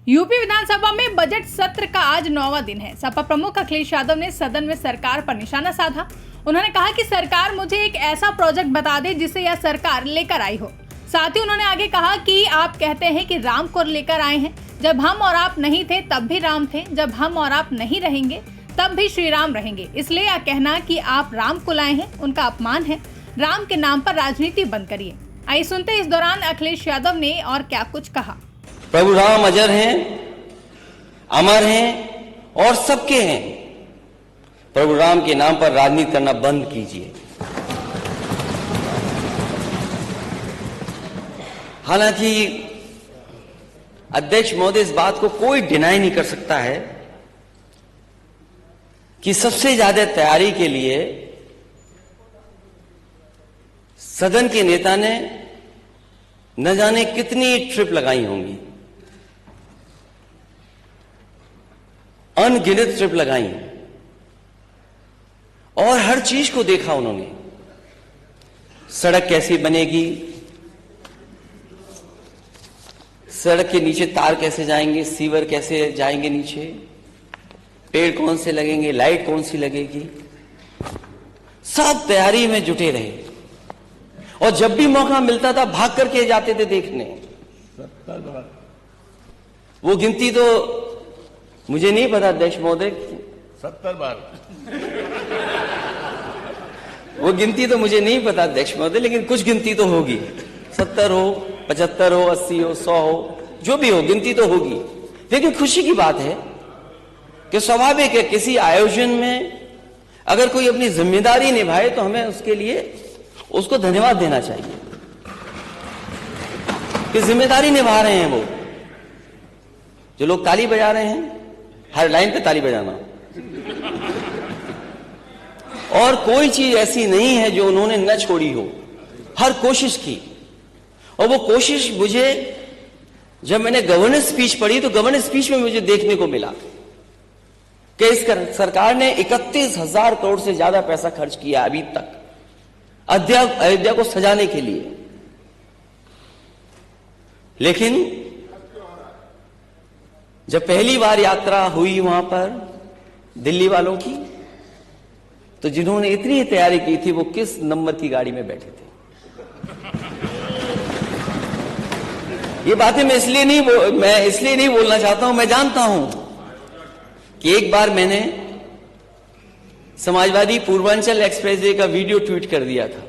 UP विधानसभा में budget सत्र का आज 9वां दिन है। सपा प्रमुख अखिलेश यादव ने सदन में सरकार पर निशाना साधा। उन्होंने कहा कि सरकार मुझे एक ऐसा प्रोजेक्ट बता दे जिसे यह सरकार लेकर आई हो। साथ ही उन्होंने आगे कहा कि आप कहते हैं कि राम को लेकर आए हैं। जब हम और आप नहीं थे तब भी राम थे, जब हम और आप नहीं रहेंगे तब भी श्री राम रहेंगे। इसलिए यह कहना कि आप राम को लाए हैं उनका अपमान है। राम के नाम पर राजनीति बंद करिए। आइए सुनते हैं इस दौरान अखिलेश यादव ने और क्या कुछ कहा। प्रभु राम अजर हैं, अमर हैं और सबके हैं। प्रभु राम के नाम पर राजनीति करना बंद कीजिए। हालांकि अध्यक्ष महोदय इस बात को कोई डिनाई नहीं कर सकता है कि सबसे ज्यादा तैयारी के लिए सदन के नेता ने न जाने कितनी ट्रिप लगाई होंगी, अनगिनत ट्रिप लगाई और हर चीज को देखा उन्होंने। सड़क कैसी बनेगी, सड़क के नीचे तार कैसे जाएंगे, सीवर कैसे जाएंगे नीचे, पेड़ कौन से लगेंगे, लाइट कौन सी लगेगी, सब तैयारी में जुटे रहे। और जब भी मौका मिलता था भाग करके जाते थे देखने। वो गिनती तो मुझे नहीं पता अध्यक्ष महोदय, 70 बार। वो गिनती तो मुझे नहीं पता अध्यक्ष महोदय, लेकिन कुछ गिनती तो होगी। 70 हो, 75 हो, 80 हो, 100 हो, जो भी हो गिनती तो होगी। लेकिन खुशी की बात है कि स्वाभाविक है किसी आयोजन में अगर कोई अपनी जिम्मेदारी निभाए तो हमें उसके लिए उसको धन्यवाद देना चाहिए कि जिम्मेदारी निभा रहे हैं। वो जो लोग ताली बजा रहे हैं, हर लाइन पे ताली बजाना, और कोई चीज ऐसी नहीं है जो उन्होंने न छोड़ी हो, हर कोशिश की। और वो कोशिश मुझे जब मैंने गवर्नेंस स्पीच पढ़ी तो गवर्नेंस स्पीच में मुझे देखने को मिला कि इस सरकार ने 31,000 करोड़ से ज्यादा पैसा खर्च किया अभी तक अयोध्या को सजाने के लिए। लेकिन जब पहली बार यात्रा हुई वहां पर दिल्ली वालों की, तो जिन्होंने इतनी तैयारी की थी वो किस नंबर की गाड़ी में बैठे थे। ये बातें मैं इसलिए नहीं बोलना चाहता हूं। मैं जानता हूं कि एक बार मैंने समाजवादी पूर्वांचल एक्सप्रेसवे का वीडियो ट्वीट कर दिया था,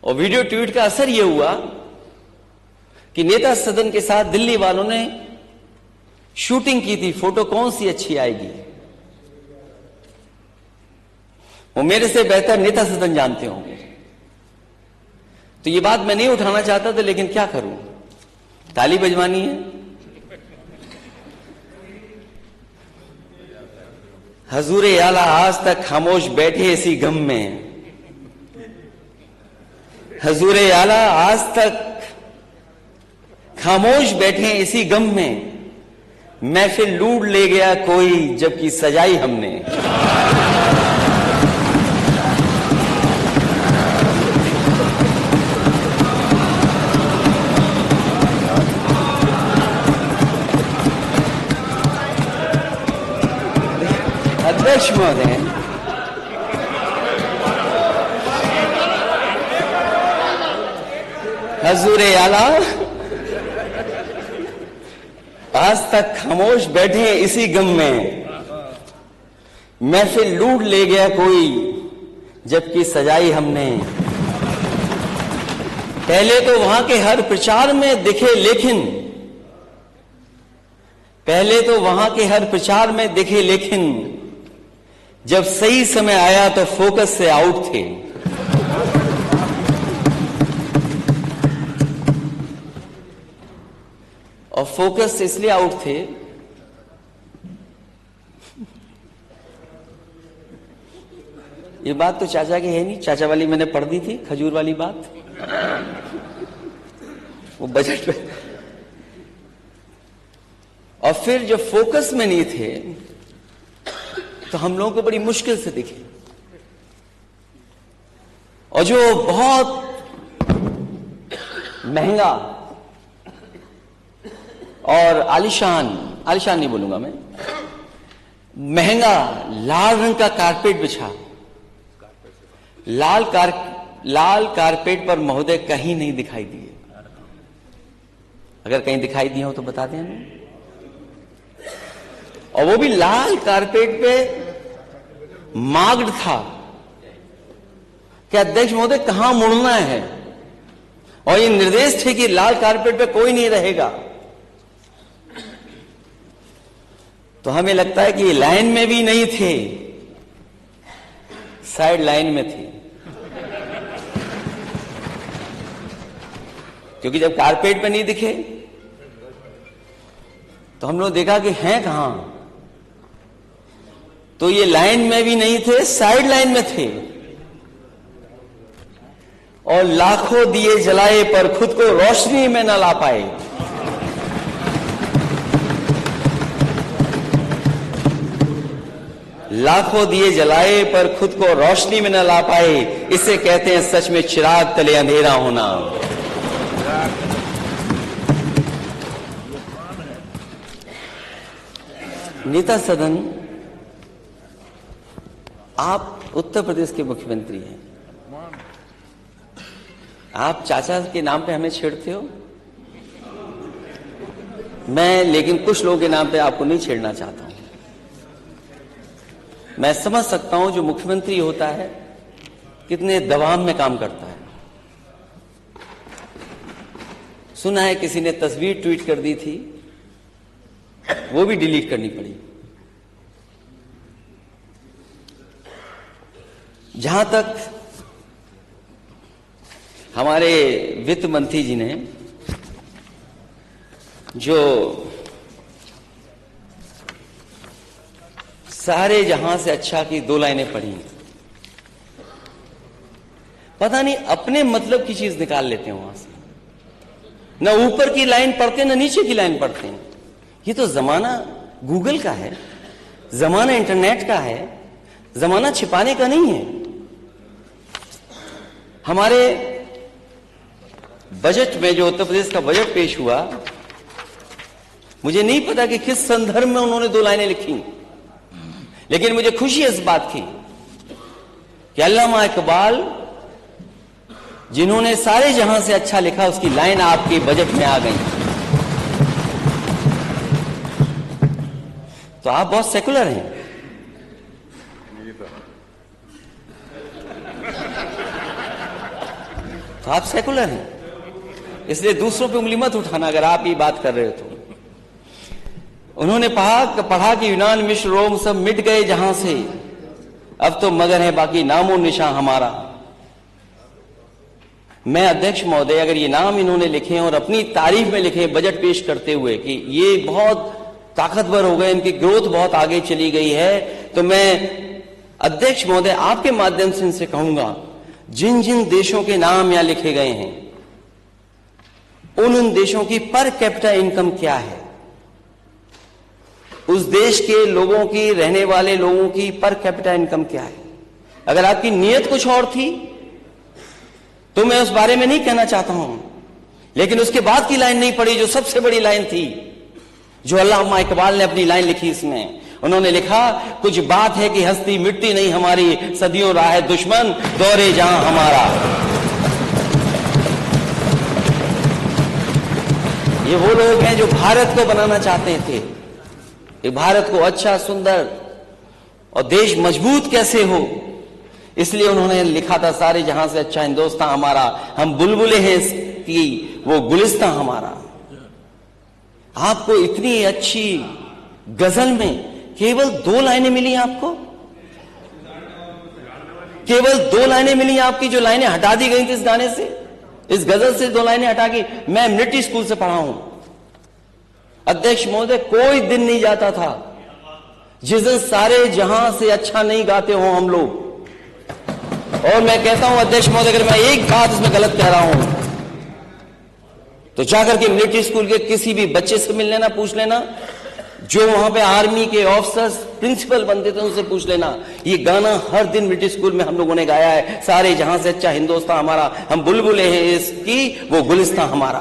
और वीडियो ट्वीट का असर यह हुआ कि नेता सदन के साथ दिल्ली वालों ने शूटिंग की थी, फोटो कौन सी अच्छी आएगी। वो मेरे से बेहतर नेता सदन जानते होंगे, तो ये बात मैं नहीं उठाना चाहता था, लेकिन क्या करूं, ताली बजवानी है। हजूरे आला आज तक खामोश बैठे इसी गम में, हजूरे आला आज तक खामोश बैठे इसी गम में, महफिल लूट ले गया कोई जबकि सजाई हमने। अध्यक्ष महोदय, हजूरे आला आज तक खामोश बैठे इसी गम में, महफिल लूट ले गया कोई जबकि सजाई हमने। पहले तो वहां के हर प्रचार में दिखे लेकिन, पहले तो वहां के हर प्रचार में दिखे लेकिन जब सही समय आया तो फोकस से आउट थे। और फोकस से इसलिए आउट थे ये बात तो चाचा की है नहीं, चाचा वाली मैंने पढ़ दी थी, खजूर वाली बात, वो बजट पे। और फिर जब फोकस में नहीं थे तो हम लोगों को बड़ी मुश्किल से दिखे। और जो बहुत महंगा और आलीशान नहीं बोलूंगा मैं, महंगा लाल रंग का कारपेट बिछा। लाल कारपेट पर महोदय कहीं नहीं दिखाई दिए। अगर कहीं दिखाई दिए हो तो बता दें हमें। और वो भी लाल कारपेट पे मार्क्ड था कि अध्यक्ष महोदय कहां मुड़ना है, और ये निर्देश थे कि लाल कारपेट पे कोई नहीं रहेगा। तो हमें लगता है कि ये लाइन में भी नहीं थे, साइड लाइन में थे, क्योंकि जब कारपेट पे नहीं दिखे तो हम लोग देखा कि हैं कहां, तो ये लाइन में भी नहीं थे, साइड लाइन में थे। और लाखों दिए जलाए पर खुद को रोशनी में न ला पाए। लाखों दिए जलाए पर खुद को रोशनी में न ला पाए, इसे कहते हैं सच में चिराग तले अंधेरा होना। नेता सदन, आप उत्तर प्रदेश के मुख्यमंत्री हैं, आप चाचा के नाम पे हमें छेड़ते हो। मैं लेकिन कुछ लोगों के नाम पे आपको नहीं छेड़ना चाहता हूं। मैं समझ सकता हूं जो मुख्यमंत्री होता है कितने दबाव में काम करता है। सुना है किसी ने तस्वीर ट्वीट कर दी थी, वो भी डिलीट करनी पड़ी। जहां तक हमारे वित्त मंत्री जी ने जो सारे जहां से अच्छा की 2 लाइनें पढ़ी, पता नहीं अपने मतलब की चीज निकाल लेते हैं वहां से, न ऊपर की लाइन पढ़ते न नीचे की लाइन पढ़ते हैं। ये तो जमाना गूगल का है, जमाना इंटरनेट का है, जमाना छिपाने का नहीं है। हमारे बजट में जो उत्तर प्रदेश का बजट पेश हुआ, मुझे नहीं पता कि किस संदर्भ में उन्होंने 2 लाइनें लिखी, लेकिन मुझे खुशी इस बात की कि अल्लामा इकबाल जिन्होंने सारे जहां से अच्छा लिखा, उसकी लाइन आपके बजट में आ गई। तो आप बहुत सेकुलर हैं। तो आप सेकुलर हैं, इसलिए दूसरों पे उंगली मत उठाना अगर आप ये बात कर रहे हो तो। उन्होंने पढ़ा कि यूनान मिस्र रोम सब मिट गए जहां से, अब तो मगर है बाकी नामो निशान हमारा। मैं अध्यक्ष महोदय, अगर ये नाम इन्होंने लिखे और अपनी तारीफ में लिखे बजट पेश करते हुए कि ये बहुत ताकतवर हो गए, इनकी ग्रोथ बहुत आगे चली गई है, तो मैं अध्यक्ष महोदय आपके माध्यम से इनसे कहूंगा, जिन जिन देशों के नाम यहां लिखे गए हैं उन देशों की पर कैपिटा इनकम क्या है, उस देश के लोगों की, रहने वाले लोगों की पर कैपिटा इनकम क्या है। अगर आपकी नीयत कुछ और थी तो मैं उस बारे में नहीं कहना चाहता हूं, लेकिन उसके बाद की लाइन नहीं पढ़ी जो सबसे बड़ी लाइन थी, जो अल्लामा इकबाल ने अपनी लाइन लिखी। इसमें उन्होंने लिखा, कुछ बात है कि हस्ती मिटती नहीं हमारी, सदियों राह दुश्मन दौरे जहां हमारा। ये वो लोग हैं जो भारत को बनाना चाहते थे, कि भारत को अच्छा, सुंदर और देश मजबूत कैसे हो, इसलिए उन्होंने लिखा था, सारे जहां से अच्छा हिंदुस्तान हमारा, हम बुलबुले हैं इसकी, वो गुलिस्तान हमारा। आपको इतनी अच्छी गजल में केवल 2 लाइनें मिली आपको, केवल 2 लाइनें मिली आपकी, जो लाइनें हटा दी गई थी इस गाने से, इस गजल से 2 लाइनें हटा के। मैं मिलिट्री स्कूल से पढ़ा हूं अध्यक्ष महोदय, कोई दिन नहीं जाता था जिस दिन सारे जहां से अच्छा नहीं गाते हो हम लोग। और मैं कहता हूं अध्यक्ष महोदय, अगर मैं एक बात इसमें गलत कह रहा हूं तो जाकर के मिलिट्री स्कूल के किसी भी बच्चे से मिल लेना, पूछ लेना, जो वहां पे आर्मी के ऑफिसर्स प्रिंसिपल बनते थे उनसे पूछ लेना। ये गाना हर दिन मिलिट्री स्कूल में हम लोगों ने गाया है, सारे जहां से अच्छा हिंदुस्तान हमारा, हम बुलबुले हैं इसकी, वो गुलिस्तान हमारा।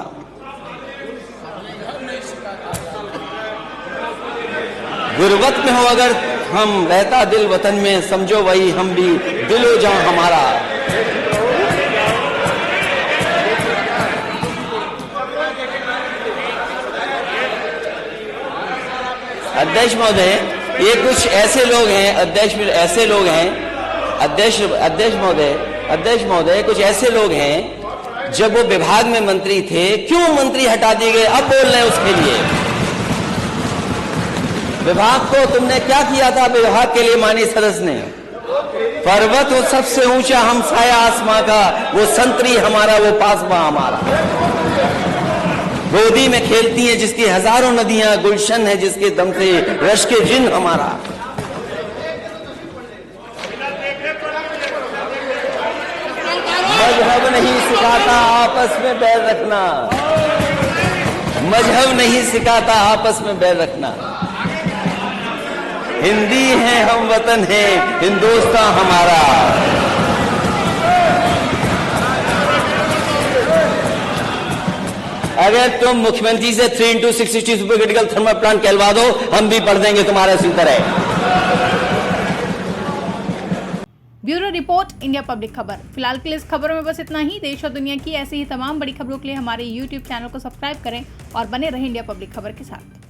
गुर्बत में हो अगर हम, रहता दिल वतन में, समझो वही हम भी, दिलो जान हमारा। अध्यक्ष महोदय, ये कुछ ऐसे लोग हैं, अध्यक्ष महोदय कुछ ऐसे लोग हैं, जब वो विभाग में मंत्री थे, क्यों मंत्री हटा दिए गए, अब बोल रहे हैं उसके लिए। विभाग को तुमने क्या किया था विभाग के लिए माननीय सदस्य ने? पर्वत वो सबसे ऊंचा हम साया आसमां का, वो संतरी हमारा, वो पासमा हमारा। गोदी में खेलती हैं जिसकी हजारों नदियां, गुलशन है जिसके दम से रश के जिन हमारा। मजहब नहीं सिखाता आपस में बैर रखना, मजहब नहीं सिखाता आपस में बैर रखना। हिंदी है हम वतन है, हिंदुस्तान हमारा। अगर तुम मुख्यमंत्री से 3x660 super critical thermal plant कहलवा दो, हम भी पढ़ देंगे तुम्हारे इसी तरह। ब्यूरो रिपोर्ट, इंडिया पब्लिक खबर। फिलहाल के लिए इस खबरों में बस इतना ही। देश और दुनिया की ऐसी ही तमाम बड़ी खबरों के लिए हमारे YouTube चैनल को सब्सक्राइब करें और बने रहें इंडिया पब्लिक खबर के साथ।